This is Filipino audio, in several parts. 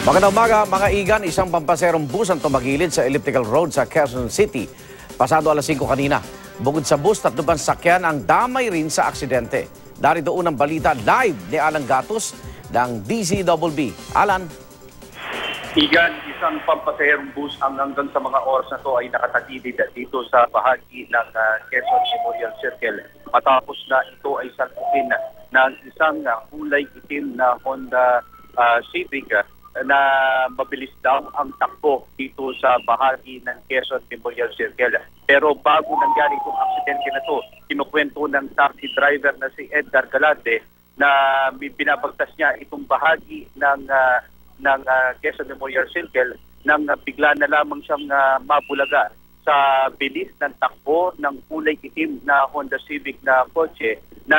Magandang umaga mga igan, isang pampaserong bus ang tumagilid sa elliptical road sa Quezon City. Pasado alas 5 kanina. Bukod sa bus, 3 sakyan ang damay rin sa aksidente. Darito unang balita live ni Alan Gatos ng DZBB. Alan. Igan, isang pampaserong bus ang hanggang sa mga oras na to ay nakatagilid dito sa bahagi ng Quezon Memorial Circle. Matapos na ito ay salpukin ng isang kulay itim na Honda Civic na mabilis daw ang takbo dito sa bahagi ng Quezon Memorial Circle. Pero bago nangyari itong aksidente na to, kinukwento ng taxi driver na si Edgar Galante na binabagtas niya itong bahagi ng Quezon Memorial Circle nang bigla na lamang siyang mabulaga sa bilis ng takbo ng kulay itim na Honda Civic na kotse na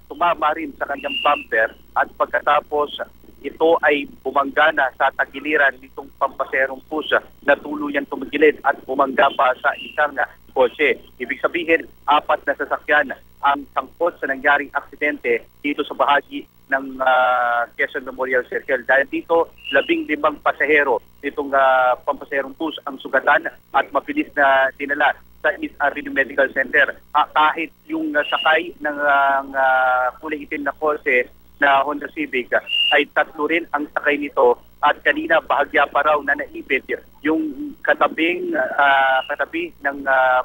tumama rin sa kanyang bumper at pagkatapos ito ay bumanggana sa tagiliran nitong pampaserong bus na tuluyang tumigilid at bumangga pa sa isang kotse. Ibig sabihin, 4 na sasakyan ang sangkot sa nangyaring aksidente dito sa bahagi ng Quezon Memorial Circle. Dahil dito, 15 pasahero nitong pampaserong bus ang sugatan at mabilis na dinala sa East Avenue Medical Center. Kahit yung sakay ng kulay itim na kotse na Honda Civic ay 3 rin ang sakay nito at kanina bahagya pa raw na naipit yung katabi ng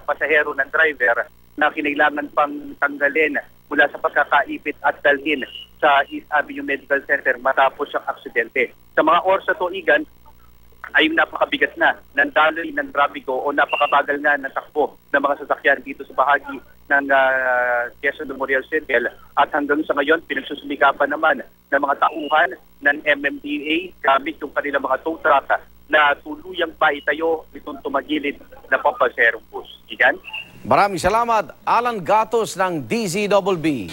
pasahero ng driver na kinailangan pang tanggalin mula sa pagkakaipit at dalhin sa East Avenue Medical Center matapos ang aksidente. Sa mga oras na to, Igan, ay napakabigat na ng daloy ng trapiko o napakabagal na ng takbo ng mga sasakyan dito sa bahagi ng Quezon Memorial Circle at hanggang sa ngayon pinagsusumikapan naman ng mga tauhan ng MMDA gamit yung kanilang mga tow truck na tuluyang paitayo itong tumagilid na pampaserong bus. Igan? Maraming salamat, Alan Gatos ng DZBB.